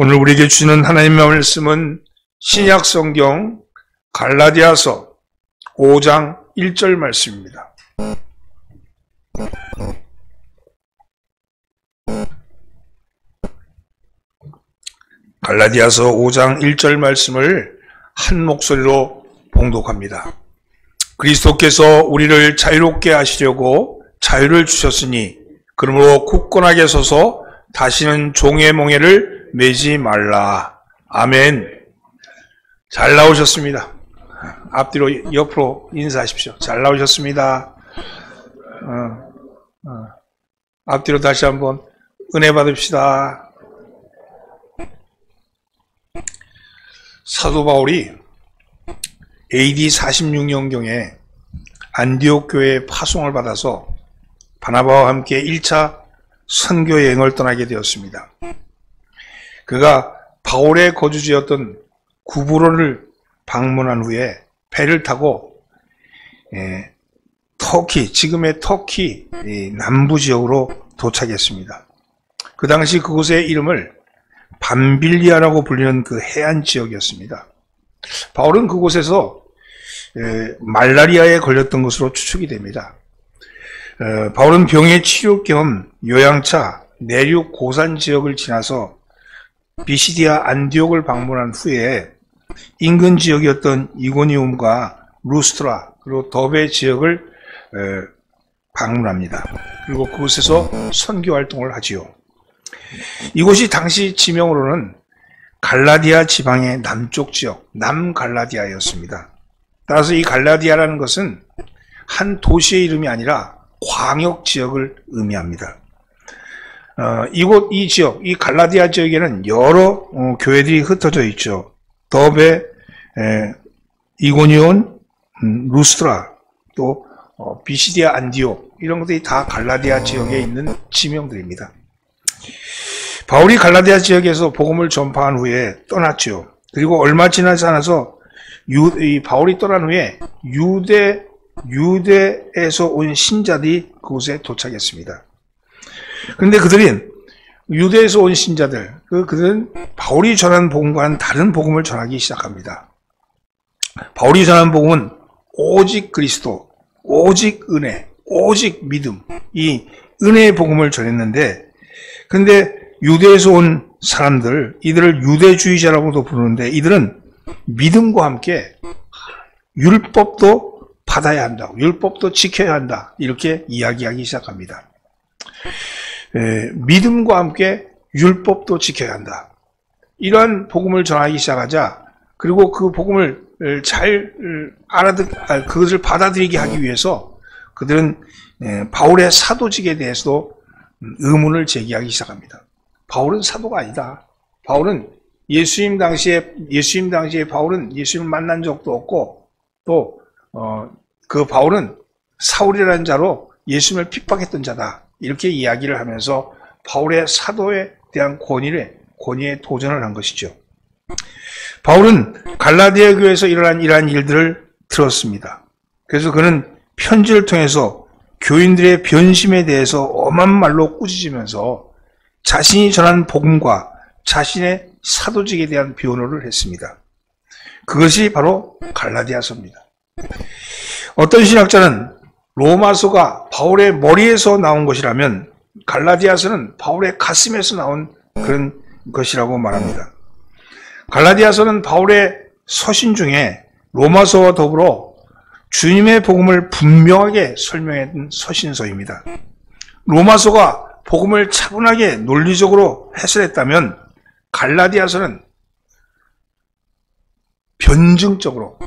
오늘 우리에게 주는 하나님의 말씀은 신약 성경 갈라디아서 5장 1절 말씀입니다. 갈라디아서 5장 1절 말씀을 한 목소리로 봉독합니다. 그리스도께서 우리를 자유롭게 하시려고 자유를 주셨으니 그러므로 굳건하게 서서 다시는 종의 몽해를 매지 말라. 아멘. 잘 나오셨습니다. 앞뒤로 옆으로 인사하십시오. 잘 나오셨습니다. 앞뒤로 다시 한번 은혜 받읍시다. 사도 바울이 AD 46년경에 안디옥 교회에 파송을 받아서 바나바와 함께 1차 선교 여행을 떠나게 되었습니다. 그가 바울의 거주지였던 구브론을 방문한 후에 배를 타고 터키, 지금의 터키 남부 지역으로 도착했습니다. 그 당시 그곳의 이름을 밤빌리아라고 불리는 그 해안 지역이었습니다. 바울은 그곳에서 말라리아에 걸렸던 것으로 추측이 됩니다. 바울은 병의 치료 겸 요양차 내륙 고산 지역을 지나서 비시디아 안디옥을 방문한 후에 인근 지역이었던 이고니움과 루스트라 그리고 더베 지역을 방문합니다. 그리고 그곳에서 선교 활동을 하지요. 이곳이 당시 지명으로는 갈라디아 지방의 남쪽 지역, 남갈라디아였습니다. 따라서 이 갈라디아라는 것은 한 도시의 이름이 아니라 광역 지역을 의미합니다. 이 지역, 이 갈라디아 지역에는 여러 교회들이 흩어져 있죠. 더베, 이고니온, 루스트라, 또 비시디아 안디옥 이런 것들이 다 갈라디아 지역에 있는 지명들입니다. 바울이 갈라디아 지역에서 복음을 전파한 후에 떠났죠. 그리고 얼마 지나지 않아서 바울이 떠난 후에 유대에서 온 신자들이 그곳에 도착했습니다. 그런데 그들은 유대에서 온 신자들, 그들은 바울이 전한 복음과는 다른 복음을 전하기 시작합니다. 바울이 전한 복음은 오직 그리스도, 오직 은혜, 오직 믿음, 이 은혜의 복음을 전했는데, 근데 유대에서 온 사람들, 이들을 유대주의자라고도 부르는데, 이들은 믿음과 함께 율법도 받아야 한다, 율법도 지켜야 한다, 이렇게 이야기하기 시작합니다. 믿음과 함께 율법도 지켜야 한다. 이러한 복음을 전하기 시작하자, 그리고 그 복음을 잘 그것을 받아들이게 하기 위해서 그들은 바울의 사도직에 대해서도 의문을 제기하기 시작합니다. 바울은 사도가 아니다. 바울은 예수님 당시에 바울은 예수님을 만난 적도 없고, 또 그 바울은 사울이라는 자로 예수님을 핍박했던 자다. 이렇게 이야기를 하면서 바울의 사도에 대한 권위에 도전을 한 것이죠. 바울은 갈라디아 교회에서 일어난 이러한 일들을 들었습니다. 그래서 그는 편지를 통해서 교인들의 변심에 대해서 엄한 말로 꾸짖으면서 자신이 전한 복음과 자신의 사도직에 대한 변호를 했습니다. 그것이 바로 갈라디아서입니다. 어떤 신학자는 로마서가 바울의 머리에서 나온 것이라면 갈라디아서는 바울의 가슴에서 나온 그런 것이라고 말합니다. 갈라디아서는 바울의 서신 중에 로마서와 더불어 주님의 복음을 분명하게 설명한 서신서입니다. 로마서가 복음을 차분하게 논리적으로 해설했다면 갈라디아서는 변증적으로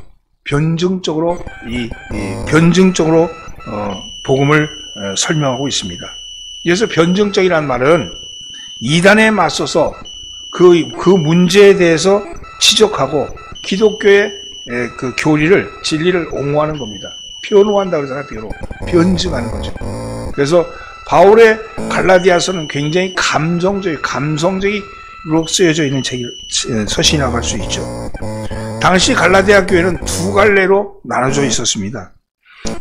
복음을 설명하고 있습니다. 그래서 변증적이라는 말은 이단에 맞서서 그 문제에 대해서 지적하고 기독교의 그 진리를 옹호하는 겁니다. 변호한다고 그러잖아요. 변증하는 거죠. 그래서 바울의 갈라디아서는 굉장히 감성적으로 쓰여져 있는 서신이라고 할 수 있죠. 당시 갈라디아 교회는 두 갈래로 나눠져 있었습니다.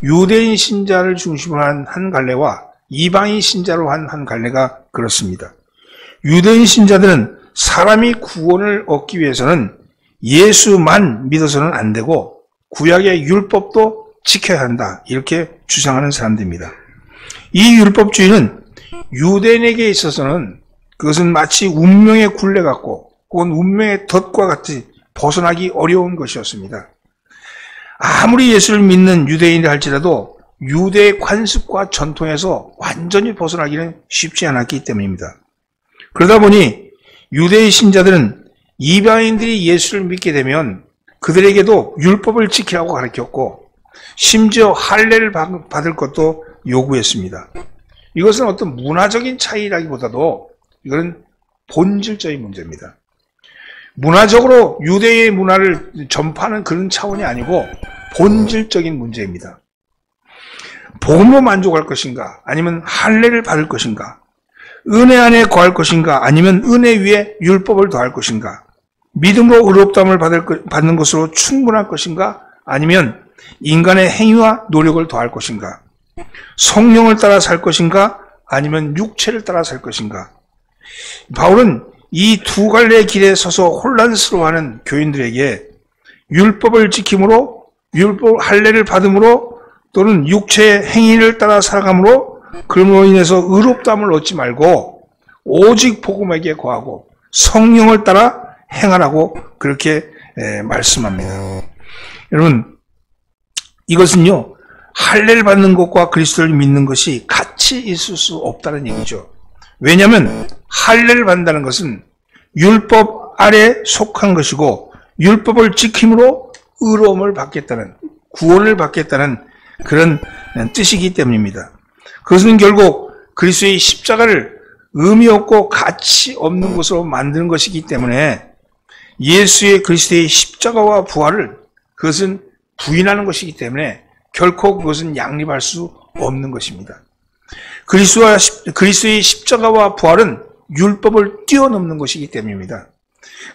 유대인 신자를 중심으로 한 갈래와 이방인 신자로 한 갈래가 그렇습니다. 유대인 신자들은 사람이 구원을 얻기 위해서는 예수만 믿어서는 안 되고 구약의 율법도 지켜야 한다. 이렇게 주장하는 사람들입니다. 이 율법주의는 유대인에게 있어서는 그것은 마치 운명의 굴레 같고 혹은 운명의 덫과 같이 벗어나기 어려운 것이었습니다. 아무리 예수를 믿는 유대인이라 할지라도 유대의 관습과 전통에서 완전히 벗어나기는 쉽지 않았기 때문입니다. 그러다 보니 유대의 신자들은 이방인들이 예수를 믿게 되면 그들에게도 율법을 지키라고 가르쳤고 심지어 할례를 받을 것도 요구했습니다. 이것은 어떤 문화적인 차이라기보다도 이것은 본질적인 문제입니다. 문화적으로 유대의 문화를 전파하는 그런 차원이 아니고 본질적인 문제입니다. 복음으로 만족할 것인가 아니면 할례를 받을 것인가, 은혜 안에 거할 것인가 아니면 은혜 위에 율법을 더할 것인가, 믿음으로 의롭다함을 받는 것으로 충분할 것인가 아니면 인간의 행위와 노력을 더할 것인가, 성령을 따라 살 것인가 아니면 육체를 따라 살 것인가. 바울은 이 두 갈래의 길에 서서 혼란스러워하는 교인들에게 율법을 지킴으로, 율법 할례를 받음으로 또는 육체의 행위를 따라 살아감으로 그럼으로 인해서 의롭다함을 얻지 말고 오직 복음에게 거하고 성령을 따라 행하라고 그렇게 말씀합니다. 여러분, 이것은요, 할례를 받는 것과 그리스도를 믿는 것이 같이 있을 수 없다는 얘기죠. 왜냐하면 할례를 받는다는 것은 율법 아래 속한 것이고 율법을 지킴으로 의로움을 받겠다는, 구원을 받겠다는 그런 뜻이기 때문입니다. 그것은 결국 그리스도의 십자가를 의미 없고 가치 없는 것으로 만드는 것이기 때문에 예수의 그리스도의 십자가와 부활을 그것은 부인하는 것이기 때문에 결코 그것은 양립할 수 없는 것입니다. 그리스도의 십자가와 부활은 율법을 뛰어넘는 것이기 때문입니다.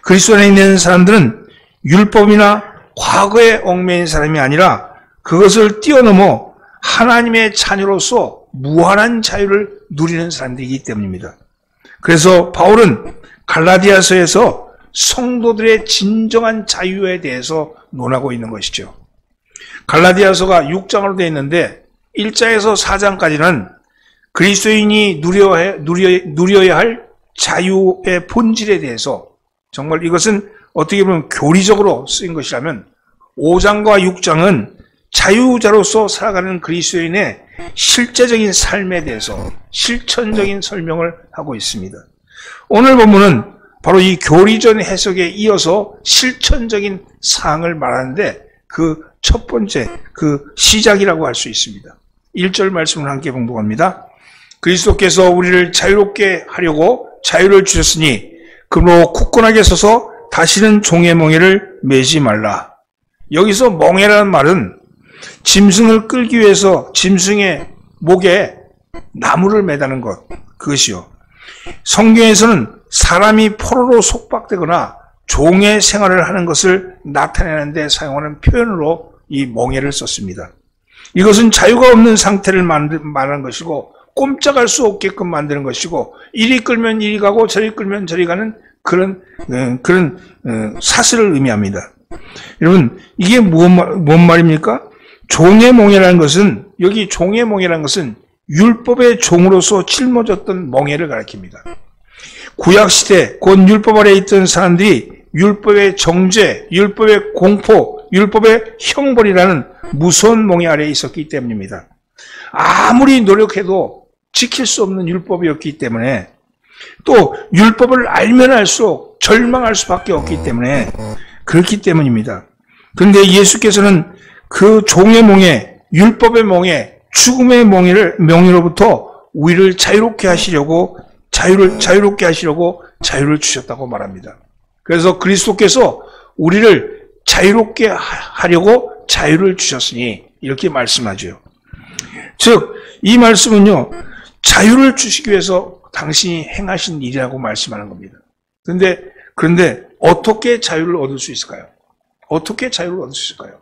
그리스도 안에 있는 사람들은 율법이나 과거에 얽매인 사람이 아니라 그것을 뛰어넘어 하나님의 자녀로서 무한한 자유를 누리는 사람들이기 때문입니다. 그래서 바울은 갈라디아서에서 성도들의 진정한 자유에 대해서 논하고 있는 것이죠. 갈라디아서가 6장으로 되어 있는데 1장에서 4장까지는 그리스도인이 누려야 할 자유의 본질에 대해서, 정말 이것은 어떻게 보면 교리적으로 쓰인 것이라면 5장과 6장은 자유자로서 살아가는 그리스도인의 실제적인 삶에 대해서 실천적인 설명을 하고 있습니다. 오늘 본문은 바로 이 교리적 해석에 이어서 실천적인 사항을 말하는데 그 첫 번째, 그 시작이라고 할 수 있습니다. 1절 말씀을 함께 봉독합니다. 그리스도께서 우리를 자유롭게 하려고 자유를 주셨으니 그러므로 굳건하게 서서 다시는 종의 멍에를 매지 말라. 여기서 멍에라는 말은 짐승을 끌기 위해서 짐승의 목에 나무를 매다는 것, 그것이요. 성경에서는 사람이 포로로 속박되거나 종의 생활을 하는 것을 나타내는 데 사용하는 표현으로 이 멍에를 썼습니다. 이것은 자유가 없는 상태를 말하는 것이고 꼼짝할 수 없게끔 만드는 것이고 이리 끌면 이리 가고 저리 끌면 저리 가는 그런 사슬을 의미합니다. 여러분, 이게 뭔 말입니까? 종의 멍에라는 것은, 여기 종의 멍에라는 것은 율법의 종으로서 짊어졌던 멍에를 가리킵니다. 구약시대 곧 율법 아래 있던 사람들이 율법의 정죄, 율법의 공포, 율법의 형벌이라는 무서운 멍에 아래에 있었기 때문입니다. 아무리 노력해도 지킬 수 없는 율법이었기 때문에, 또 율법을 알면 알수록 절망할 수밖에 없기 때문에 그렇기 때문입니다. 그런데 예수께서는 그 종의 멍에, 율법의 멍에, 죽음의 멍에로부터 우리를 자유롭게 하시려고 자유를 주셨다고 말합니다. 그래서 그리스도께서 우리를 자유롭게 하려고 자유를 주셨으니 이렇게 말씀하죠. 즉, 이 말씀은요, 자유를 주시기 위해서 당신이 행하신 일이라고 말씀하는 겁니다. 그런데 어떻게 자유를 얻을 수 있을까요? 어떻게 자유를 얻을 수 있을까요?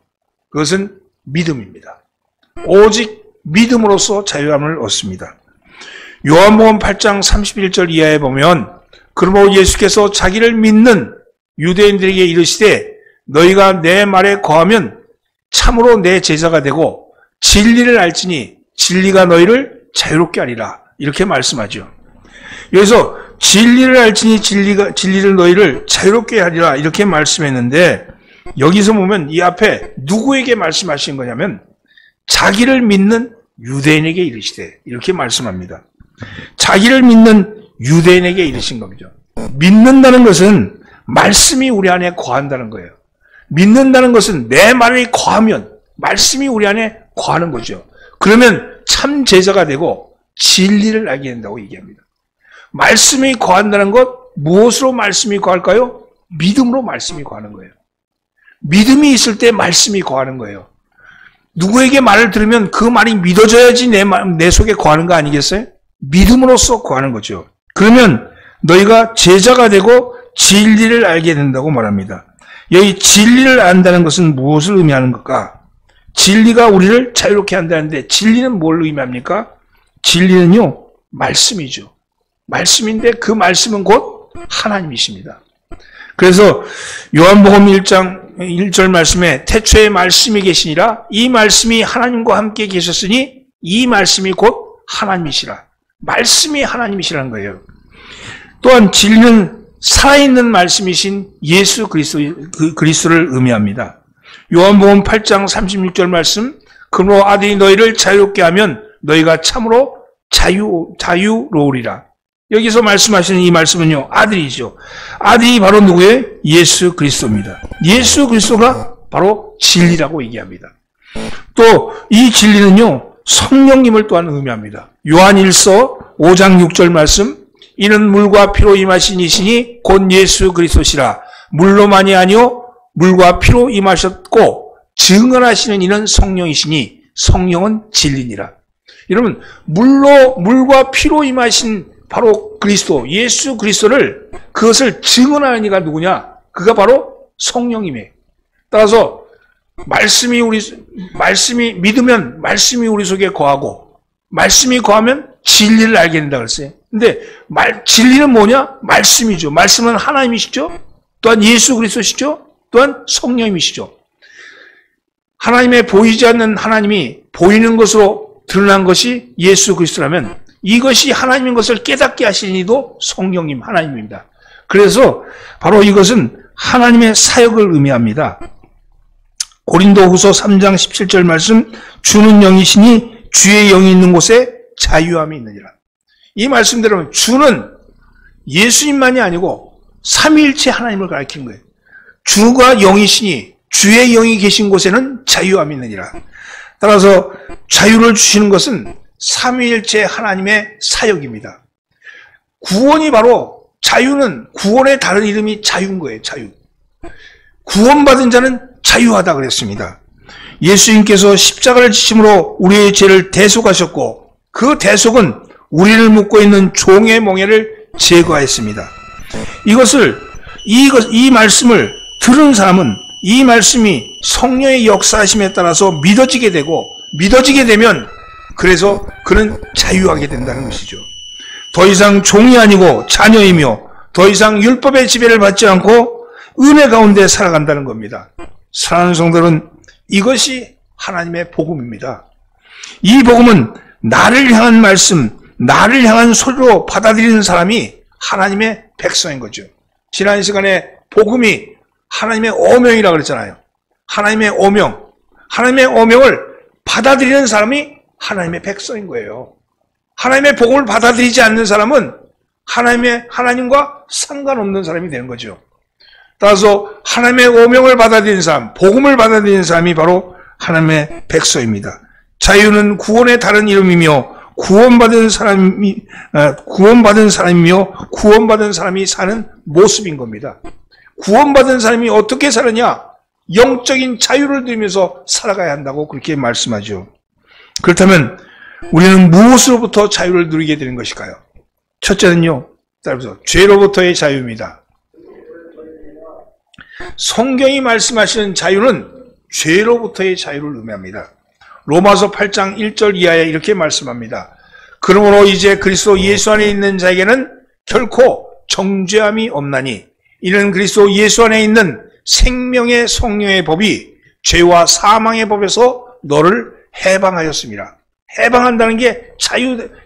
그것은 믿음입니다. 오직 믿음으로써 자유함을 얻습니다. 요한복음 8장 31절 이하에 보면 그러므로 예수께서 자기를 믿는 유대인들에게 이르시되 너희가 내 말에 거하면 참으로 내 제자가 되고 진리를 알지니 진리가 너희를 자유롭게 하리라. 이렇게 말씀하죠. 여기서 진리를 알지니 진리를 너희를 자유롭게 하리라. 이렇게 말씀했는데 여기서 보면 이 앞에 누구에게 말씀하신 거냐면 자기를 믿는 유대인에게 이르시되 이렇게 말씀합니다. 자기를 믿는 유대인에게 이르신 겁니다. 믿는다는 것은 말씀이 우리 안에 거한다는 거예요. 믿는다는 것은 내 말이 거하면 말씀이 우리 안에 거하는 거죠. 그러면 참 제자가 되고 진리를 알게 된다고 얘기합니다. 말씀이 거한다는 것, 무엇으로 말씀이 거할까요? 믿음으로 말씀이 거하는 거예요. 믿음이 있을 때 말씀이 거하는 거예요. 누구에게 말을 들으면 그 말이 믿어져야지 내 속에 거하는 거 아니겠어요? 믿음으로써 거하는 거죠. 그러면 너희가 제자가 되고 진리를 알게 된다고 말합니다. 여기 진리를 안다는 것은 무엇을 의미하는 걸까? 진리가 우리를 자유롭게 한다는데 진리는 뭘 의미합니까? 진리는요, 말씀이죠. 말씀인데 그 말씀은 곧 하나님이십니다. 그래서 요한복음 1장 1절 말씀에 태초에 말씀이 계시니라 이 말씀이 하나님과 함께 계셨으니 이 말씀이 곧 하나님이시라. 말씀이 하나님이시라는 거예요. 또한 진리는 살아있는 말씀이신 예수 그리스도를 의미합니다. 요한복음 8장 36절 말씀 그러므로 아들이 너희를 자유롭게 하면 너희가 참으로 자유로우리라. 여기서 말씀하시는 이 말씀은요, 아들이죠. 아들이 바로 누구예요? 예수 그리스도입니다. 예수 그리스도가 바로 진리라고 얘기합니다. 또 이 진리는요, 성령님을 또한 의미합니다. 요한 1서 5장 6절 말씀 이는 물과 피로 임하신 이시니 곧 예수 그리스도시라. 물로만이 아니요 물과 피로 임하셨고 증언하시는 이는 성령이시니 성령은 진리니라. 여러분 물과 피로 임하신 바로 그리스도 예수 그리스도를 그것을 증언하는 이가 누구냐? 그가 바로 성령님이에요. 따라서 말씀이 믿으면 말씀이 우리 속에 거하고 말씀이 거하면 진리를 알게 된다 그랬어요. 근데 진리는 뭐냐? 말씀이죠. 말씀은 하나님이시죠. 또한 예수 그리스도시죠. 또한 성령님이시죠. 하나님의 보이지 않는 하나님이 보이는 것으로 드러난 것이 예수 그리스도라면 이것이 하나님인 것을 깨닫게 하시는 이도 성령님 하나님입니다. 그래서 바로 이것은 하나님의 사역을 의미합니다. 고린도후서 3장 17절 말씀 주는 영이시니 주의 영이 있는 곳에 자유함이 있느니라. 이 말씀대로 주는 예수님만이 아니고 삼위일체 하나님을 가리키는 거예요. 주가 영이시니 주의 영이 계신 곳에는 자유함이 있느니라. 따라서 자유를 주시는 것은 삼위일체 하나님의 사역입니다. 구원이 바로 자유는 구원의 다른 이름이 자유인 거예요. 자유. 구원받은 자는 자유하다 그랬습니다. 예수님께서 십자가를 지심으로 우리의 죄를 대속하셨고 그 대속은 우리를 묶고 있는 종의 몽해를 제거했습니다. 이 말씀을 들은 사람은 이 말씀이 성령의 역사하심에 따라서 믿어지게 되고 믿어지게 되면 그래서 그는 자유하게 된다는 것이죠. 더 이상 종이 아니고 자녀이며 더 이상 율법의 지배를 받지 않고 은혜 가운데 살아간다는 겁니다. 사랑하는 성도는 이것이 하나님의 복음입니다. 이 복음은 나를 향한 말씀, 나를 향한 소리로 받아들이는 사람이 하나님의 백성인 거죠. 지난 시간에 복음이 하나님의 오명이라고 그랬잖아요. 하나님의 오명. 하나님의 오명을 받아들이는 사람이 하나님의 백성인 거예요. 하나님의 복음을 받아들이지 않는 사람은 하나님과 상관없는 사람이 되는 거죠. 따라서 하나님의 오명을 받아들이는 사람, 복음을 받아들이는 사람이 바로 하나님의 백성입니다. 자유는 구원의 다른 이름이며 구원받은 사람이며 구원받은 사람이 사는 모습인 겁니다. 구원받은 사람이 어떻게 사느냐? 영적인 자유를 누리면서 살아가야 한다고 그렇게 말씀하죠. 그렇다면 우리는 무엇으로부터 자유를 누리게 되는 것일까요? 첫째는요, 따라서 죄로부터의 자유입니다. 성경이 말씀하시는 자유는 죄로부터의 자유를 의미합니다. 로마서 8장 1절 이하에 이렇게 말씀합니다. 그러므로 이제 그리스도 예수 안에 있는 자에게는 결코 정죄함이 없나니 이는 그리스도 예수 안에 있는 생명의 성령의 법이 죄와 사망의 법에서 너를 해방하였습니다. 해방한다는 게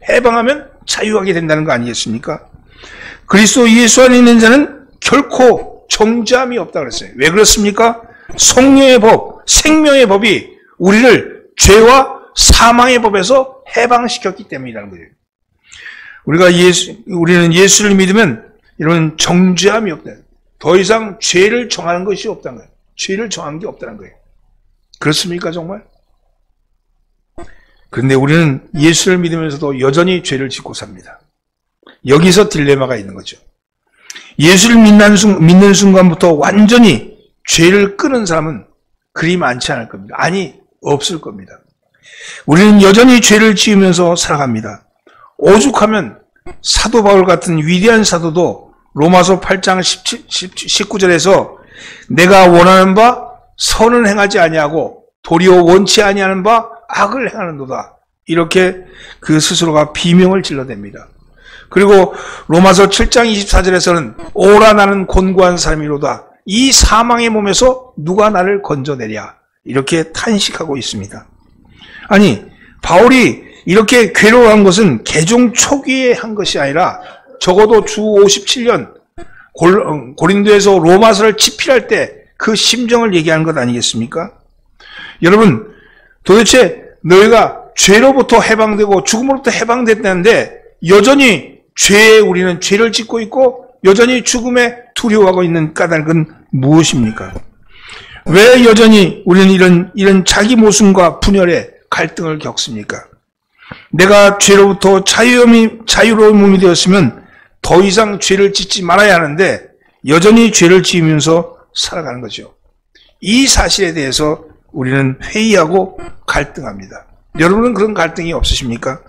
해방하면 자유하게 된다는 거 아니겠습니까? 그리스도 예수 안에 있는 자는 결코 정죄함이 없다 그랬어요. 왜 그렇습니까? 성령의 법, 생명의 법이 우리를 죄와 사망의 법에서 해방시켰기 때문이라는 거예요. 우리는 예수를 믿으면 이런 정죄함이 없다. 더 이상 죄를 정하는 것이 없다는 거예요. 죄를 정한 게 없다는 거예요. 그렇습니까, 정말? 그런데 우리는 예수를 믿으면서도 여전히 죄를 짓고 삽니다. 여기서 딜레마가 있는 거죠. 예수를 믿는 순간부터 완전히 죄를 끊은 사람은 그리 많지 않을 겁니다. 아니, 없을 겁니다. 우리는 여전히 죄를 지으면서 살아갑니다. 오죽하면 사도 바울 같은 위대한 사도도 로마서 8장 19절에서 내가 원하는 바 선은 행하지 아니하고 도리어 원치 아니하는 바 악을 행하는도다. 이렇게 그 스스로가 비명을 질러댑니다. 그리고 로마서 7장 24절에서는 오라 나는 곤고한 사람이로다. 이 사망의 몸에서 누가 나를 건져내랴. 이렇게 탄식하고 있습니다. 아니, 바울이 이렇게 괴로워한 것은 개종 초기에 한 것이 아니라 적어도 주 57년 고린도에서 로마서를 집필할 때 그 심정을 얘기하는 것 아니겠습니까? 여러분, 도대체 너희가 죄로부터 해방되고 죽음으로부터 해방됐다는데 여전히 죄에 우리는 죄를 짓고 있고 여전히 죽음에 두려워하고 있는 까닭은 무엇입니까? 왜 여전히 우리는 이런 자기 모순과 분열의 갈등을 겪습니까? 내가 죄로부터 자유로운 몸이 되었으면 더 이상 죄를 짓지 말아야 하는데 여전히 죄를 지으면서 살아가는 거죠. 이 사실에 대해서 우리는 회의하고 갈등합니다. 여러분은 그런 갈등이 없으십니까?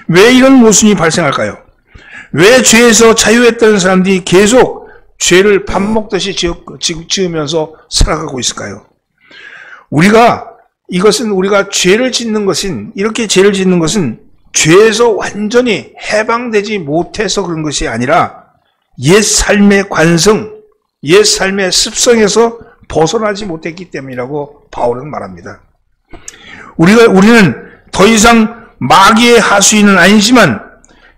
왜 이런 모순이 발생할까요? 왜 죄에서 자유했다는 사람들이 계속 죄를 밥 먹듯이 지으면서 살아가고 있을까요? 우리가 죄를 짓는 것은, 이렇게 죄를 짓는 것은 죄에서 완전히 해방되지 못해서 그런 것이 아니라 옛 삶의 관성, 옛 삶의 습성에서 벗어나지 못했기 때문이라고 바울은 말합니다. 우리는 더 이상 마귀의 하수인은 아니지만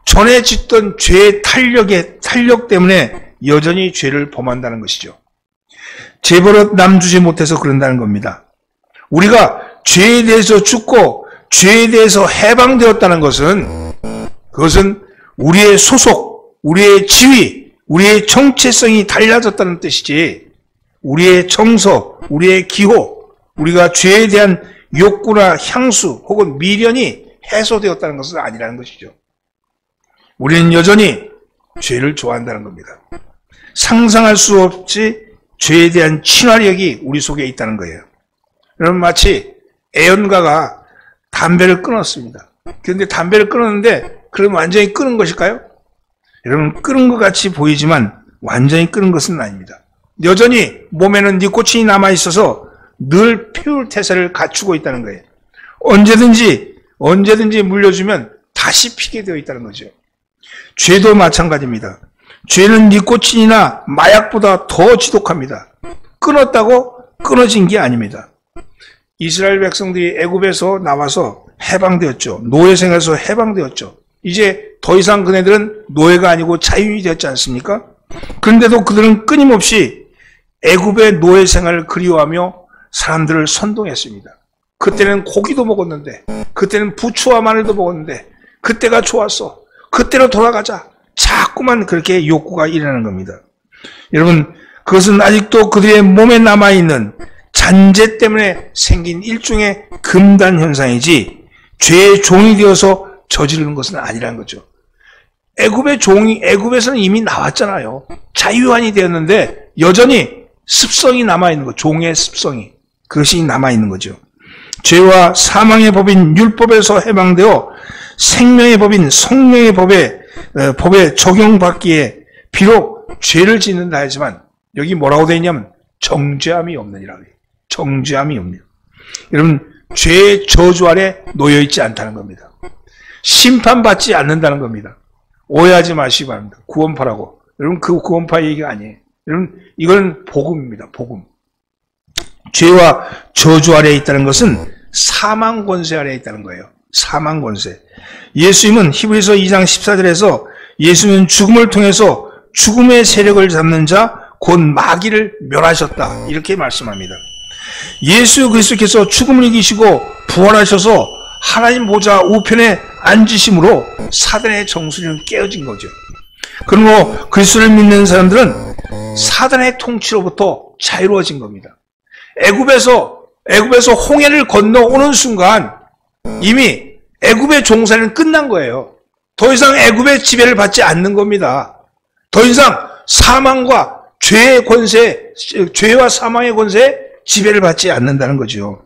전에 짓던 죄의 탄력 때문에 여전히 죄를 범한다는 것이죠. 죄버릇 남주지 못해서 그런다는 겁니다. 우리가 죄에 대해서 죽고 죄에 대해서 해방되었다는 것은 그것은 우리의 소속, 우리의 지위, 우리의 정체성이 달라졌다는 뜻이지 우리의 정서, 우리의 기호, 우리가 죄에 대한 욕구나 향수 혹은 미련이 해소되었다는 것은 아니라는 것이죠. 우리는 여전히 죄를 좋아한다는 겁니다. 상상할 수 없이 죄에 대한 친화력이 우리 속에 있다는 거예요. 여러분, 마치 애연가가 담배를 끊었습니다. 그런데 담배를 끊었는데 그럼 완전히 끊은 것일까요? 여러분, 끊은 것 같이 보이지만 완전히 끊은 것은 아닙니다. 여전히 몸에는 니코틴이 남아있어서 늘 피울 태세를 갖추고 있다는 거예요. 언제든지 물려주면 다시 피게 되어 있다는 거죠. 죄도 마찬가지입니다. 죄는 니코틴이나 마약보다 더 지독합니다. 끊었다고 끊어진 게 아닙니다. 이스라엘 백성들이 애굽에서 나와서 해방되었죠. 노예 생활에서 해방되었죠. 이제 더 이상 그네들은 노예가 아니고 자유인이 되었지 않습니까? 그런데도 그들은 끊임없이 애굽의 노예 생활을 그리워하며 사람들을 선동했습니다. 그때는 고기도 먹었는데, 그때는 부추와 마늘도 먹었는데, 그때가 좋았어. 그때로 돌아가자. 자꾸만 그렇게 욕구가 일어나는 겁니다. 여러분, 그것은 아직도 그들의 몸에 남아있는 잔재 때문에 생긴 일종의 금단 현상이지 죄의 종이 되어서 저지르는 것은 아니라는 거죠. 애굽에서는 이미 나왔잖아요. 자유환이 되었는데 여전히 습성이 남아있는 거, 종의 습성이. 그것이 남아있는 거죠. 죄와 사망의 법인 율법에서 해방되어 생명의 법인 성령의 법에 적용받기에 비록 죄를 짓는다 하지만 여기 뭐라고 되어 있냐면 정죄함이 없느니라. 정죄함이 없느니라. 여러분, 죄의 저주 아래 놓여있지 않다는 겁니다. 심판받지 않는다는 겁니다. 오해하지 마시기 바랍니다. 구원파라고. 여러분, 그 구원파 얘기가 아니에요. 여러분, 이건 복음입니다. 복음. 죄와 저주 아래에 있다는 것은 사망 권세 아래에 있다는 거예요. 사망 권세. 예수님은 히브리서 2장 14절에서 예수님은 죽음을 통해서 죽음의 세력을 잡는 자, 곧 마귀를 멸하셨다. 이렇게 말씀합니다. 예수 그리스도께서 죽음을 이기시고 부활하셔서 하나님 보좌 우편에 앉으심으로 사단의 정수리는 깨어진 거죠. 그리고 그리스도를 믿는 사람들은 사단의 통치로부터 자유로워진 겁니다. 애굽에서 홍해를 건너오는 순간 이미 애굽의 종살이는 끝난 거예요. 더 이상 애굽의 지배를 받지 않는 겁니다. 더 이상 사망과 죄의 권세, 죄와 사망의 권세에 지배를 받지 않는다는 거죠.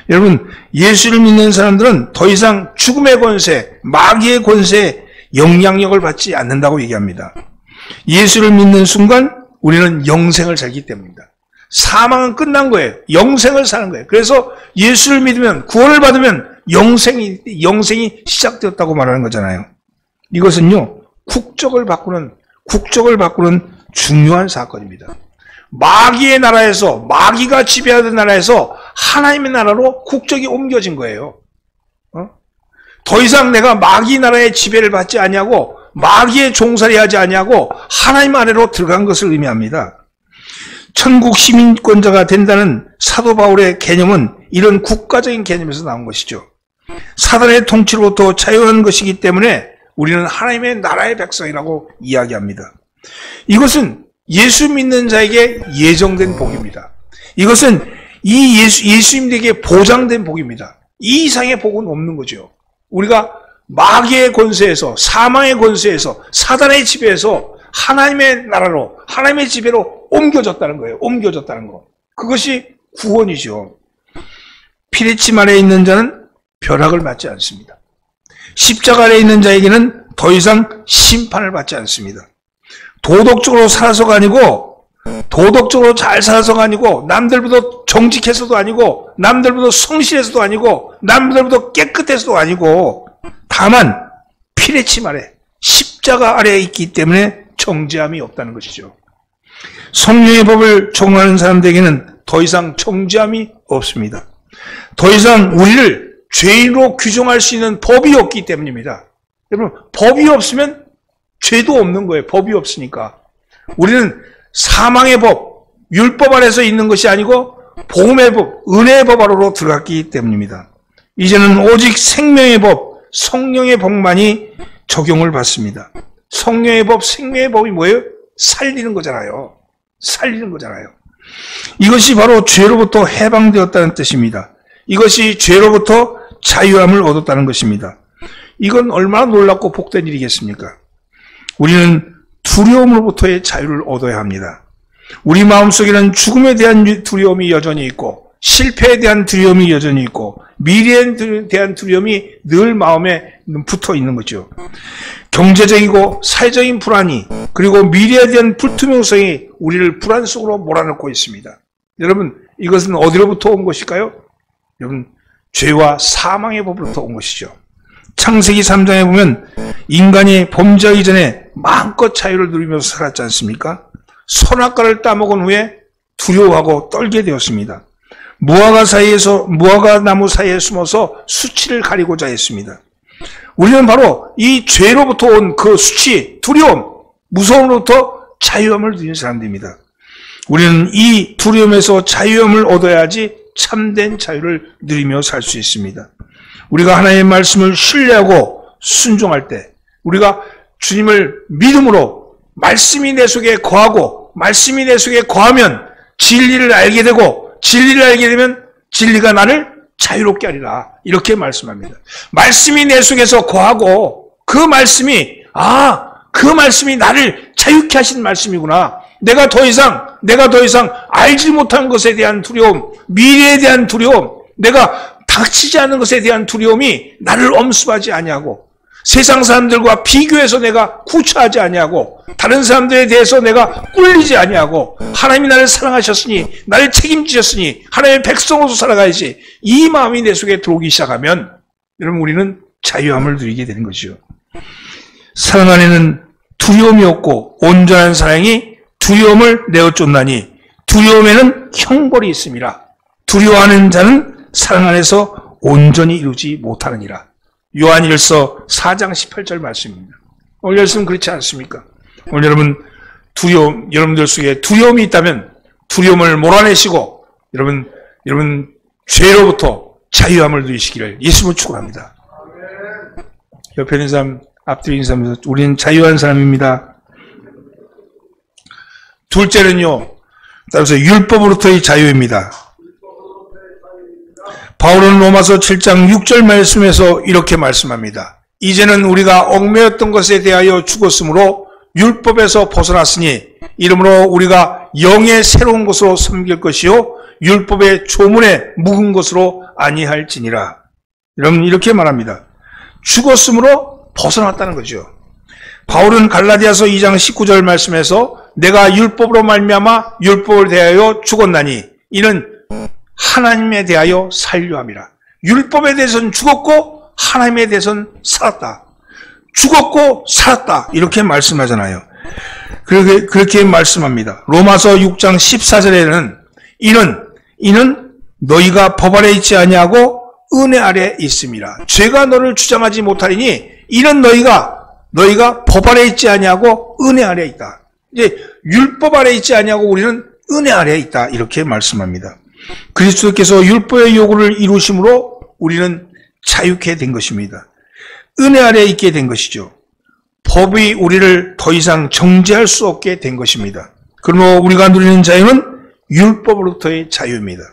여러분, 예수를 믿는 사람들은 더 이상 죽음의 권세, 마귀의 권세에 영향력을 받지 않는다고 얘기합니다. 예수를 믿는 순간 우리는 영생을 살기 때문입니다. 사망은 끝난 거예요. 영생을 사는 거예요. 그래서 예수를 믿으면, 구원을 받으면 영생이 시작되었다고 말하는 거잖아요. 이것은요, 국적을 바꾸는 중요한 사건입니다. 마귀의 나라에서, 마귀가 지배하던 나라에서 하나님의 나라로 국적이 옮겨진 거예요. 더 이상 내가 마귀 나라의 지배를 받지 아니하고 마귀의 종살이 하지 아니하고 하나님 아래로 들어간 것을 의미합니다. 천국 시민권자가 된다는 사도 바울의 개념은 이런 국가적인 개념에서 나온 것이죠. 사단의 통치로부터 자유한 것이기 때문에 우리는 하나님의 나라의 백성이라고 이야기합니다. 이것은 예수 믿는 자에게 예정된 복입니다. 이것은 이 예수님에게 보장된 복입니다. 이 이상의 복은 없는 거죠. 우리가 마귀의 권세에서, 사망의 권세에서, 사단의 지배에서 하나님의 나라로, 하나님의 지배로 옮겨졌다는 거예요. 옮겨졌다는 거. 그것이 구원이죠. 피리침 아래에 있는 자는 벼락을 맞지 않습니다. 십자가 아래에 있는 자에게는 더 이상 심판을 받지 않습니다. 도덕적으로 살아서가 아니고, 도덕적으로 잘 살아서가 아니고, 남들보다 정직해서도 아니고, 남들보다 성실해서도 아니고, 남들보다 깨끗해서도 아니고, 다만 피레침 아래, 십자가 아래에 있기 때문에 정죄함이 없다는 것이죠. 성령의 법을 적용하는 사람들에게는 더 이상 정죄함이 없습니다. 더 이상 우리를 죄인으로 규정할 수 있는 법이 없기 때문입니다. 여러분, 법이 없으면 죄도 없는 거예요. 법이 없으니까. 우리는 사망의 법, 율법 아래서 있는 것이 아니고 복음의 법, 은혜의 법 아래로 들어갔기 때문입니다. 이제는 오직 생명의 법, 성령의 법만이 적용을 받습니다. 성령의 법, 생명의 법이 뭐예요? 살리는 거잖아요. 살리는 거잖아요. 이것이 바로 죄로부터 해방되었다는 뜻입니다. 이것이 죄로부터 자유함을 얻었다는 것입니다. 이건 얼마나 놀랍고 복된 일이겠습니까? 우리는 두려움으로부터의 자유를 얻어야 합니다. 우리 마음속에는 죽음에 대한 두려움이 여전히 있고, 실패에 대한 두려움이 여전히 있고, 미래에 대한 두려움이 늘 마음에 붙어 있는 거죠. 경제적이고 사회적인 불안이, 그리고 미래에 대한 불투명성이 우리를 불안 속으로 몰아넣고 있습니다. 여러분, 이것은 어디로부터 온 것일까요? 여러분, 죄와 사망의 법으로부터 온 것이죠. 창세기 3장에 보면 인간이 범죄하기 전에 마음껏 자유를 누리면서 살았지 않습니까? 선악과를 따먹은 후에 두려워하고 떨게 되었습니다. 무화과 나무 사이에 숨어서 수치를 가리고자 했습니다. 우리는 바로 이 죄로부터 온 그 수치, 두려움, 무서움으로부터 자유함을 누린 사람들입니다. 우리는 이 두려움에서 자유함을 얻어야지 참된 자유를 누리며 살 수 있습니다. 우리가 하나님의 말씀을 신뢰하고 순종할 때, 우리가 주님을 믿음으로 말씀이 내 속에 거하고, 말씀이 내 속에 거하면 진리를 알게 되고, 진리를 알게 되면 진리가 나를 자유롭게 하리라. 이렇게 말씀합니다. 말씀이 내 속에서 거하고, 그 말씀이 나를 자유케 하신 말씀이구나. 내가 더 이상 알지 못한 것에 대한 두려움, 미래에 대한 두려움, 내가 닥치지 않는 것에 대한 두려움이 나를 엄습하지 아니하고, 세상 사람들과 비교해서 내가 구차하지 아니하고, 다른 사람들에 대해서 내가 꿀리지 아니하고, 하나님이 나를 사랑하셨으니, 나를 책임지셨으니 하나님의 백성으로서 살아가야지, 이 마음이 내 속에 들어오기 시작하면 여러분, 우리는 자유함을 누리게 되는 것이죠. 사랑 안에는 두려움이 없고 온전한 사랑이 두려움을 내어 쫓나니 두려움에는 형벌이 있음이라. 두려워하는 자는 사랑 안에서 온전히 이루지 못하느니라. 요한일서 4장 18절 말씀입니다. 오늘 말씀 그렇지 않습니까? 오늘 여러분들 속에 두려움이 있다면 두려움을 몰아내시고 여러분 죄로부터 자유함을 누리시기를 예수님을 축원합니다. 옆에 있는 사람, 앞뒤에 있는 사람에서 우리는 자유한 사람입니다. 둘째는요, 따라서 율법으로부터의 자유입니다. 바울은 로마서 7장 6절 말씀에서 이렇게 말씀합니다. 이제는 우리가 얽매였던 것에 대하여 죽었으므로 율법에서 벗어났으니 이러므로 우리가 영의 새로운 것으로 섬길 것이요 율법의 조문에 묵은 것으로 아니할지니라. 여러분 이렇게 말합니다. 죽었으므로 벗어났다는 거죠. 바울은 갈라디아서 2장 19절 말씀에서 내가 율법으로 말미암아 율법을 대하여 죽었나니 이는 하나님에 대하여 살려함이라. 율법에 대해서는 죽었고 하나님에 대해서는 살았다. 죽었고 살았다. 이렇게 말씀하잖아요. 그렇게 말씀합니다. 로마서 6장 14절에는 이는 너희가 법 아래 있지 아니하고 은혜 아래 있음이라. 죄가 너를 주장하지 못하리니 이는 너희가 법 아래 있지 아니하고 은혜 아래 있다. 이제 율법 아래 있지 아니하고 우리는 은혜 아래 있다. 이렇게 말씀합니다. 그리스도께서 율법의 요구를 이루심으로 우리는 자유케 된 것입니다. 은혜 아래 있게 된 것이죠. 법이 우리를 더 이상 정죄할 수 없게 된 것입니다. 그러므로 우리가 누리는 자유는 율법으로부터의 자유입니다.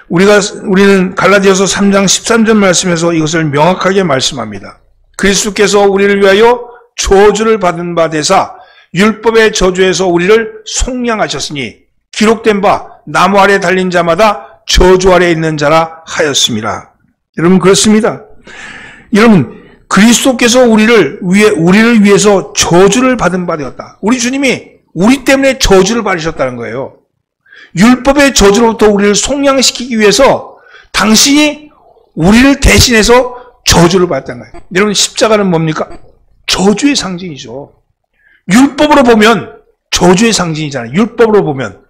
우리는 갈라디아서 3장 13절 말씀에서 이것을 명확하게 말씀합니다. 그리스도께서 우리를 위하여 저주를 받은 바 되사 율법의 저주에서 우리를 속량하셨으니 기록된 바 나무 아래 달린 자마다 저주 아래 있는 자라 하였습니다. 여러분 그렇습니다. 여러분 그리스도께서 우리를 위해서 저주를 받은 바 되었다. 우리 주님이 우리 때문에 저주를 받으셨다는 거예요. 율법의 저주로부터 우리를 속량시키기 위해서 당신이 우리를 대신해서 저주를 받았다는 거예요. 여러분 십자가는 뭡니까? 저주의 상징이죠. 율법으로 보면 저주의 상징이잖아요. 율법으로 보면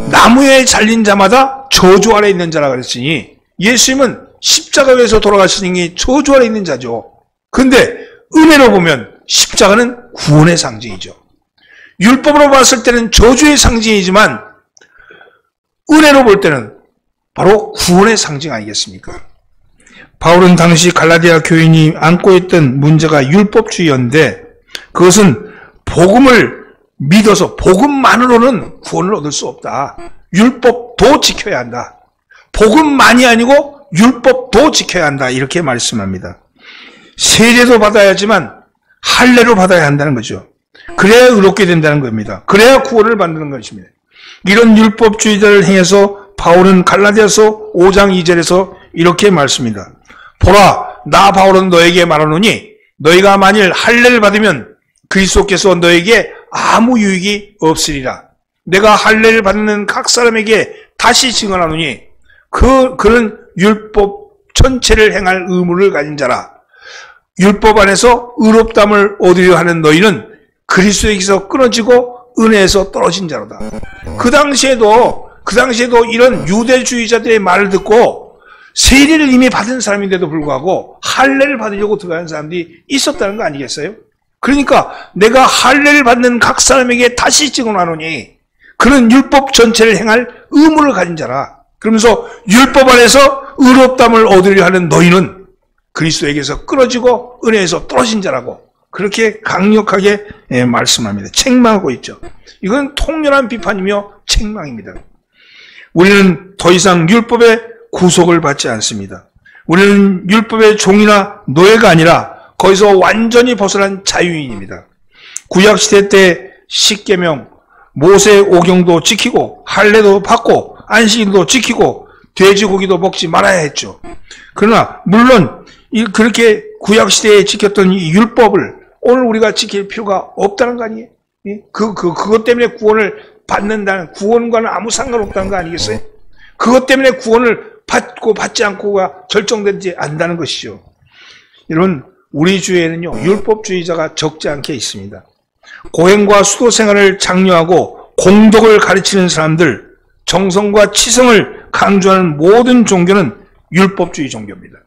나무에 잘린 자마다 저주 아래 있는 자라 그랬으니 예수님은 십자가 위에서 돌아가시니 저주 아래 있는 자죠. 근데 은혜로 보면 십자가는 구원의 상징이죠. 율법으로 봤을 때는 저주의 상징이지만 은혜로 볼 때는 바로 구원의 상징 아니겠습니까? 바울은 당시 갈라디아 교인이 안고 있던 문제가 율법주의였는데 그것은 복음을 믿어서 복음만으로는 구원을 얻을 수 없다. 율법도 지켜야 한다. 복음만이 아니고 율법도 지켜야 한다. 이렇게 말씀합니다. 세례도 받아야 하지만 할례로 받아야 한다는 거죠. 그래야 의롭게 된다는 겁니다. 그래야 구원을 받는 것입니다. 이런 율법주의자를 행해서 바울은 갈라디아서 5장 2절에서 이렇게 말씀합니다. 보라, 나 바울은 너에게 말하노니 너희가 만일 할례를 받으면 그리스도께서 너에게 아무 유익이 없으리라. 내가 할례를 받는 각 사람에게 다시 증언하노니 그는 율법 전체를 행할 의무를 가진 자라. 율법 안에서 의롭담을 얻으려 하는 너희는 그리스도에게서 끊어지고 은혜에서 떨어진 자로다. 그 당시에도 이런 유대주의자들의 말을 듣고 세례를 이미 받은 사람인데도 불구하고 할례를 받으려고 들어가는 사람들이 있었다는 거 아니겠어요? 그러니까 내가 할례를 받는 각 사람에게 다시 증언하노니 그는 율법 전체를 행할 의무를 가진 자라. 그러면서 율법 안에서 의롭담을 얻으려 하는 너희는 그리스도에게서 끊어지고 은혜에서 떨어진 자라고 그렇게 강력하게 말씀합니다. 책망하고 있죠. 이건 통렬한 비판이며 책망입니다. 우리는 더 이상 율법의 구속을 받지 않습니다. 우리는 율법의 종이나 노예가 아니라 거기서 완전히 벗어난 자유인입니다. 구약시대 때 십계명, 모세 오경도 지키고 할례도 받고 안식일도 지키고 돼지고기도 먹지 말아야 했죠. 그러나 물론 그렇게 구약시대에 지켰던 이 율법을 오늘 우리가 지킬 필요가 없다는 거 아니에요? 그것 때문에 구원을 받는다는, 구원과는 아무 상관없다는 거 아니겠어요? 그것 때문에 구원을 받고 받지 않고가 결정되지 않는다는 것이죠. 여러분, 우리 주위에는요, 율법주의자가 적지 않게 있습니다. 고행과 수도 생활을 장려하고 공덕을 가르치는 사람들, 정성과 치성을 강조하는 모든 종교는 율법주의 종교입니다.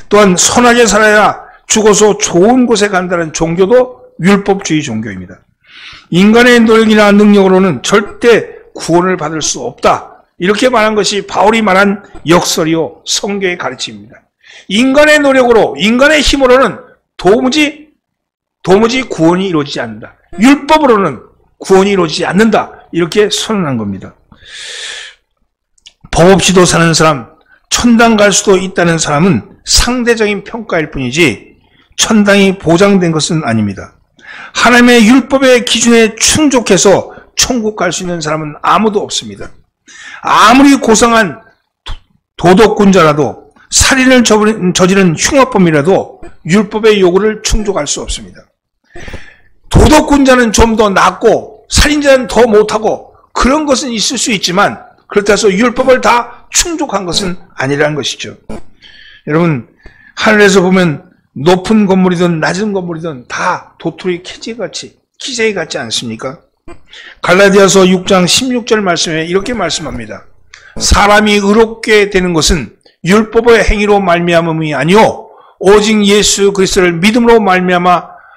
또한 선하게 살아야 죽어서 좋은 곳에 간다는 종교도 율법주의 종교입니다. 인간의 노력이나 능력으로는 절대 구원을 받을 수 없다. 이렇게 말한 것이 바울이 말한 역설이요 성경의 가르침입니다. 인간의 노력으로, 인간의 힘으로는 도무지 구원이 이루어지지 않는다. 율법으로는 구원이 이루어지지 않는다. 이렇게 선언한 겁니다. 법 없이도 사는 사람, 천당 갈 수도 있다는 사람은 상대적인 평가일 뿐이지 천당이 보장된 것은 아닙니다. 하나님의 율법의 기준에 충족해서 천국 갈 수 있는 사람은 아무도 없습니다. 아무리 고상한 도덕군자라도 살인을 저지른 흉악범이라도 율법의 요구를 충족할 수 없습니다. 도덕군자는 좀 더 낫고 살인자는 더 못하고 그런 것은 있을 수 있지만 그렇다고 해서 율법을 다 충족한 것은 아니라는 것이죠. 여러분, 하늘에서 보면 높은 건물이든 낮은 건물이든 다 도토리 키재기 같지 않습니까? 갈라디아서 6장 16절 말씀에 이렇게 말씀합니다. 사람이 의롭게 되는 것은 율법의 행위로 말미암음이 아니요 오직 예수 그리스도를 믿음으로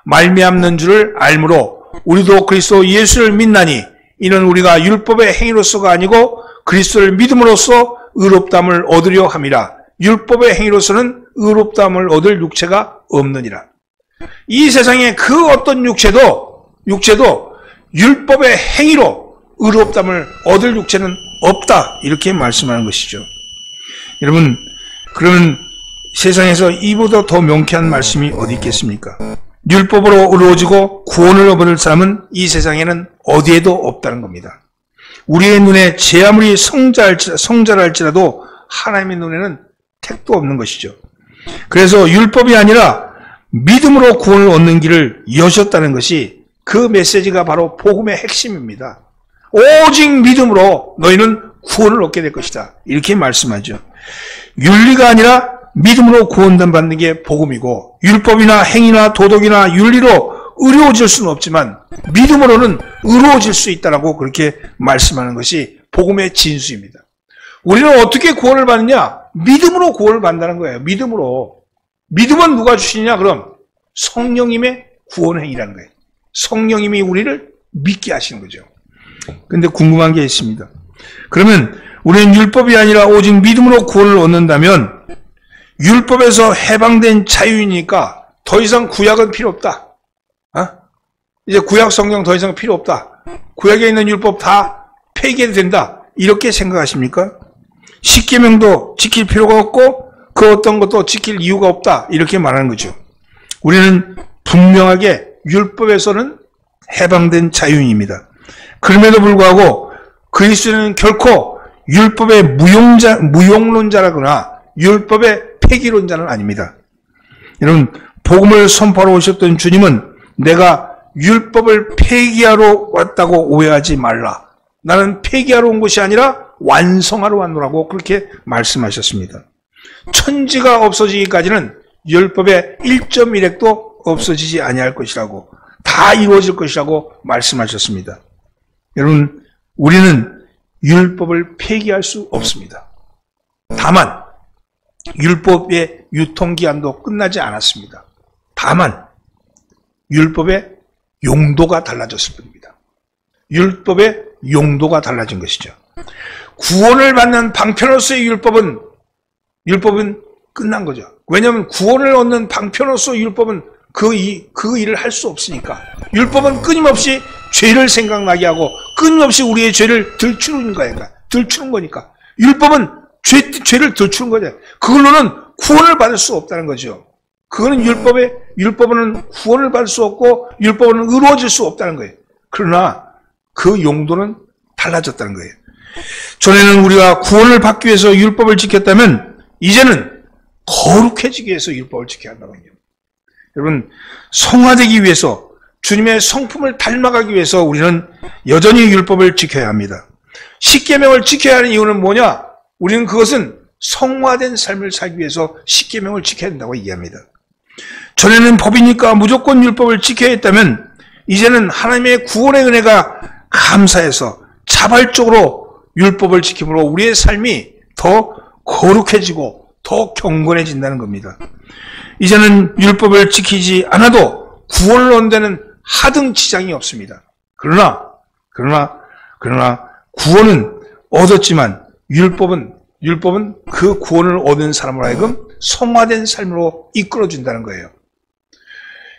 말미암는 줄을 알므로 우리도 그리스도 예수를 믿나니 이는 우리가 율법의 행위로서가 아니고 그리스도를 믿음으로써 의롭다함을 얻으려 함이라. 율법의 행위로서는 의롭다함을 얻을 육체가 없느니라. 이 세상에 그 어떤 육체도 율법의 행위로 의롭다함을 얻을 육체는 없다. 이렇게 말씀하는 것이죠. 여러분, 그러면 세상에서 이보다 더 명쾌한 말씀이 어디 있겠습니까? 율법으로 의로워지고 구원을 얻을 사람은 이 세상에는 어디에도 없다는 겁니다. 우리의 눈에 제 아무리 성자랄지라도 하나님의 눈에는 택도 없는 것이죠. 그래서 율법이 아니라 믿음으로 구원을 얻는 길을 여셨다는 것이 그 메시지가 바로 복음의 핵심입니다. 오직 믿음으로 너희는 구원을 얻게 될 것이다. 이렇게 말씀하죠. 윤리가 아니라 믿음으로 구원받는 게 복음이고 율법이나 행위나 도덕이나 윤리로 의로워질 수는 없지만 믿음으로는 의로워질 수 있다라고 그렇게 말씀하는 것이 복음의 진수입니다. 우리는 어떻게 구원을 받느냐? 믿음으로 구원을 받는다는 거예요. 믿음으로. 믿음은 누가 주시냐? 그럼 성령님의 구원 행위라는 거예요. 성령님이 우리를 믿게 하시는 거죠. 근데 궁금한 게 있습니다. 그러면 우리는 율법이 아니라 오직 믿음으로 구원을 얻는다면 율법에서 해방된 자유이니까 더 이상 구약은 필요 없다. 이제 구약 성경 더 이상 필요 없다. 구약에 있는 율법 다 폐기해도 된다. 이렇게 생각하십니까? 십계명도 지킬 필요가 없고 그 어떤 것도 지킬 이유가 없다. 이렇게 말하는 거죠. 우리는 분명하게 율법에서는 해방된 자유인입니다. 그럼에도 불구하고 그리스도는 결코 율법의 무용론자라거나 율법의 폐기론자는 아닙니다. 여러분, 복음을 선포하러 오셨던 주님은 내가 율법을 폐기하러 왔다고 오해하지 말라. 나는 폐기하러 온 것이 아니라 완성하러 왔노라고 그렇게 말씀하셨습니다. 천지가 없어지기까지는 율법의 1.1획도 없어지지 아니할 것이라고, 다 이루어질 것이라고 말씀하셨습니다. 여러분, 우리는 율법을 폐기할 수 없습니다. 다만 율법의 유통기한도 끝나지 않았습니다. 다만 율법의 용도가 달라졌을 뿐입니다. 율법의 용도가 달라진 것이죠. 구원을 받는 방편으로서의 율법은 끝난 거죠. 왜냐하면 구원을 얻는 방편으로서 율법은 그 일을 할 수 없으니까. 율법은 끊임없이 죄를 생각나게 하고 끊임없이 우리의 죄를 들추는 거니까. 율법은 죄를 들추는 거죠. 그걸로는 구원을 받을 수 없다는 거죠. 그거는 율법은 구원을 받을 수 없고 율법은 의로워질 수 없다는 거예요. 그러나 그 용도는 달라졌다는 거예요. 전에는 우리가 구원을 받기 위해서 율법을 지켰다면 이제는 거룩해지기 위해서 율법을 지켜야 한다고요. 여러분, 성화되기 위해서 주님의 성품을 닮아가기 위해서 우리는 여전히 율법을 지켜야 합니다. 십계명을 지켜야 하는 이유는 뭐냐? 우리는 그것은 성화된 삶을 살기 위해서 십계명을 지켜야 된다고 얘기합니다. 전에는 법이니까 무조건 율법을 지켜야 했다면 이제는 하나님의 구원의 은혜가 감사해서 자발적으로 율법을 지킴으로 우리의 삶이 더 거룩해지고 더 경건해진다는 겁니다. 이제는 율법을 지키지 않아도 구원을 얻는 하등 지장이 없습니다. 그러나 구원은 얻었지만 율법은 그 구원을 얻은 사람으로 하여금 성화된 삶으로 이끌어준다는 거예요.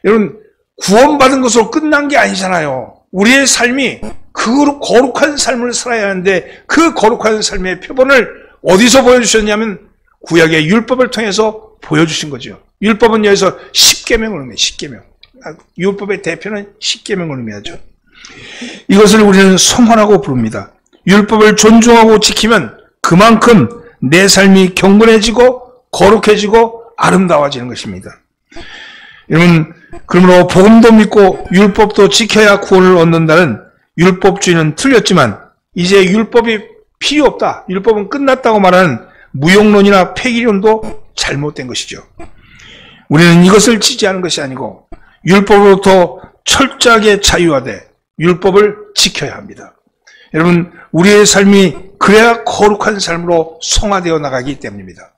여러분, 구원받은 것으로 끝난 게 아니잖아요. 우리의 삶이 그 거룩한 삶을 살아야 하는데 그 거룩한 삶의 표본을 어디서 보여주셨냐면 구약의 율법을 통해서 보여주신 거죠. 율법은 여기서 십계명을 의미해요. 십계명. 율법의 대표는 십계명을 의미하죠. 이것을 우리는 성화라고 부릅니다. 율법을 존중하고 지키면 그만큼 내 삶이 경건해지고 거룩해지고 아름다워지는 것입니다. 여러분, 그러므로 복음도 믿고 율법도 지켜야 구원을 얻는다는 율법주의는 틀렸지만 이제 율법이 필요 없다, 율법은 끝났다고 말하는 무용론이나 폐기론도 잘못된 것이죠. 우리는 이것을 지지하는 것이 아니고 율법으로부터 철저하게 자유화돼 율법을 지켜야 합니다. 여러분, 우리의 삶이 그래야 거룩한 삶으로 성화되어 나가기 때문입니다.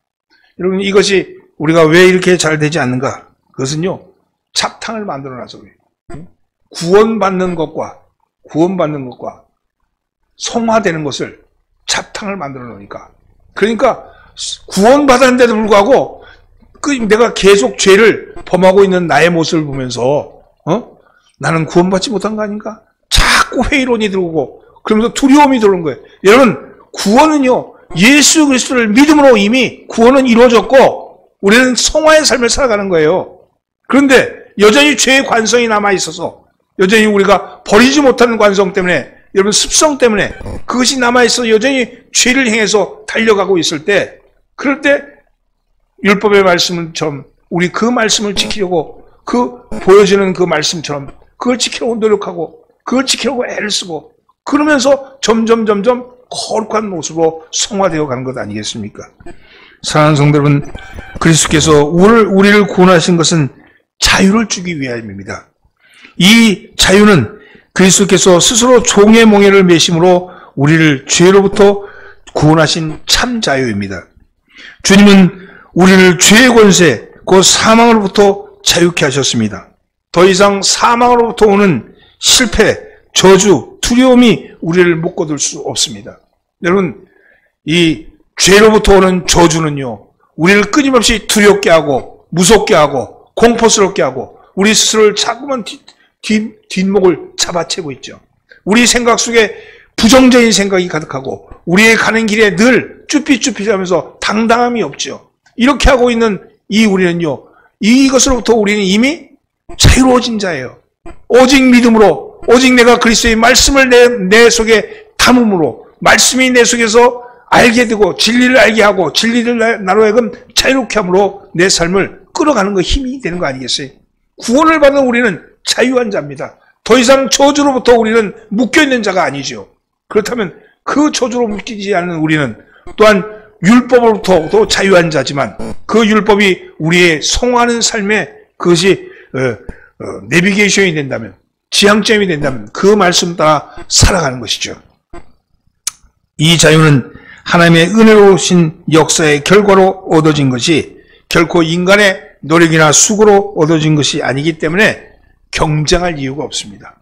여러분, 이것이 우리가 왜 이렇게 잘 되지 않는가? 그것은요, 잡탕을 만들어놔서 그래요. 구원받는 것과 성화되는 것을 잡탕을 만들어 놓으니까. 그러니까 구원받았는데도 불구하고 내가 계속 죄를 범하고 있는 나의 모습을 보면서 나는 구원받지 못한 거 아닌가? 자꾸 회의론이 들어오고 그러면서 두려움이 들어오는 거예요. 여러분, 구원은요, 예수 그리스도를 믿음으로 이미 구원은 이루어졌고 우리는 성화의 삶을 살아가는 거예요. 그런데 여전히 죄의 관성이 남아있어서 여전히 우리가 버리지 못하는 관성 때문에, 여러분, 습성 때문에 그것이 남아있어 여전히 죄를 행해서 달려가고 있을 때, 그럴 때 율법의 말씀처럼 우리 그 말씀을 지키려고, 그 보여지는 그 말씀처럼 그걸 지키려고 노력하고 그걸 지키려고 애를 쓰고 그러면서 점점 거룩한 모습으로 성화되어 가는 것 아니겠습니까? 사랑하는 성도 여러분, 그리스도께서 우리를 구원하신 것은 자유를 주기 위함입니다. 이 자유는 그리스도께서 스스로 종의 몽에를 메심으로 우리를 죄로부터 구원하신 참 자유입니다. 주님은 우리를 죄의 권세, 그 사망으로부터 자유케 하셨습니다. 더 이상 사망으로부터 오는 실패, 저주, 두려움이 우리를 묶어둘 수 없습니다. 여러분, 이 죄로부터 오는 저주는요, 우리를 끊임없이 두렵게 하고 무섭게 하고 공포스럽게 하고 우리 스스로를 자꾸만 뒷목을 잡아채고 있죠. 우리 생각 속에 부정적인 생각이 가득하고 우리의 가는 길에 늘 쭈삣쭈삣하면서 당당함이 없죠. 이렇게 하고 있는 이 우리는요, 이것으로부터 우리는 이미 자유로워진 자예요. 오직 믿음으로, 오직 내가 그리스도의 말씀을 내 속에 담음으로, 말씀이 내 속에서 알게 되고 진리를 알게 하고 진리를 나로 하여금 자유롭게 함으로 내 삶을 끌어가는 거 힘이 되는 거 아니겠어요? 구원을 받은 우리는 자유한 자입니다. 더 이상 저주로부터 우리는 묶여있는 자가 아니죠. 그렇다면 그 저주로 묶이지 않는 우리는 또한 율법으로부터도 자유한 자지만 그 율법이 우리의 성화하는 삶에 그것이 내비게이션이 된다면, 지향점이 된다면 그 말씀 따라 살아가는 것이죠. 이 자유는 하나님의 은혜로우신 역사의 결과로 얻어진 것이 결코 인간의 노력이나 수고로 얻어진 것이 아니기 때문에 경쟁할 이유가 없습니다.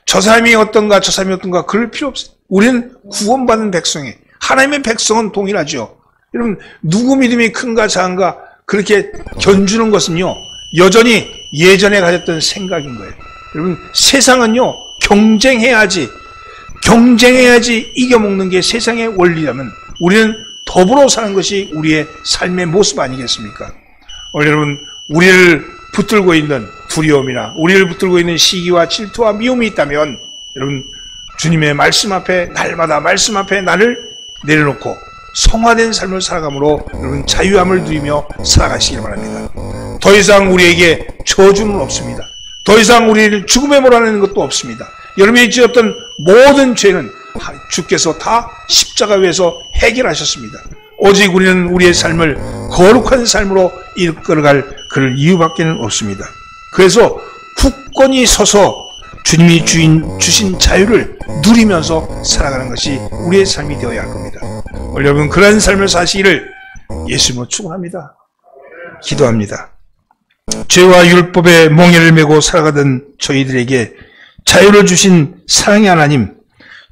저 사람이 어떤가 저 사람이 어떤가 그럴 필요 없어요. 우리는 구원받은 백성이에요. 하나님의 백성은 동일하죠. 여러분, 누구 믿음이 큰가 작은가 그렇게 견주는 것은요, 여전히 예전에 가졌던 생각인 거예요. 여러분, 세상은요, 경쟁해야지 이겨먹는 게 세상의 원리라면 우리는 더불어 사는 것이 우리의 삶의 모습 아니겠습니까? 여러분, 우리를 붙들고 있는 두려움이나 우리를 붙들고 있는 시기와 질투와 미움이 있다면 여러분, 주님의 말씀 앞에 날마다 말씀 앞에 나를 내려놓고 성화된 삶을 살아감으로 여러분 자유함을 누리며 살아가시길 바랍니다. 더 이상 우리에게 저주는 없습니다. 더 이상 우리를 죽음에 몰아내는 것도 없습니다. 여러분이 지었던 모든 죄는 주께서 다 십자가 위에서 해결하셨습니다. 오직 우리는 우리의 삶을 거룩한 삶으로 이끌어갈 그럴 이유밖에는 없습니다. 그래서 굳건히 서서 주님이 주신 자유를 누리면서 살아가는 것이 우리의 삶이 되어야 할 겁니다. 여러분, 그런 삶을 사시기를 예수님으로 축원합니다. 기도합니다. 죄와 율법의 멍에를 메고 살아가던 저희들에게 자유를 주신 사랑의 하나님,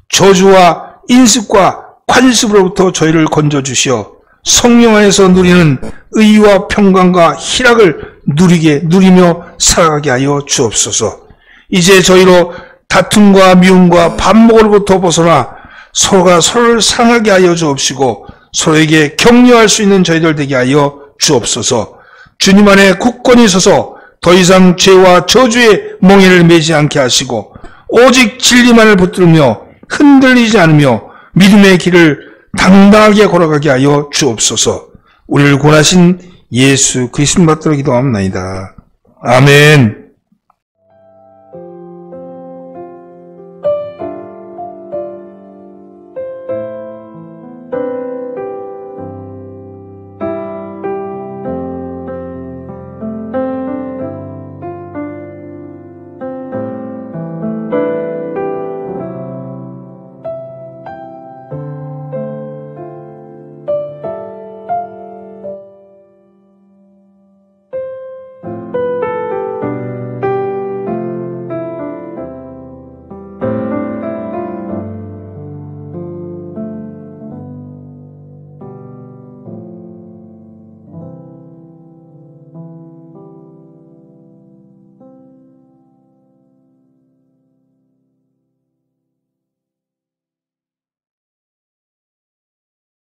저주와 인습과 관습으로부터 저희를 건져주시어 성령 안에서 누리는 의와 평강과 희락을 누리며 살아가게 하여 주옵소서. 이제 저희로 다툼과 미움과 반목으로부터 벗어나 서로가 서로를 사랑하게 하여 주옵시고 서로에게 격려할 수 있는 저희들 되게 하여 주옵소서. 주님 안에 굳건히 서서 더 이상 죄와 저주의 멍에를 매지 않게 하시고 오직 진리만을 붙들며 흔들리지 않으며 믿음의 길을 당당하게 걸어가게 하여 주옵소서. 우리를 구원하신 예수 그리스도를 받들어 기도합니다. 아멘.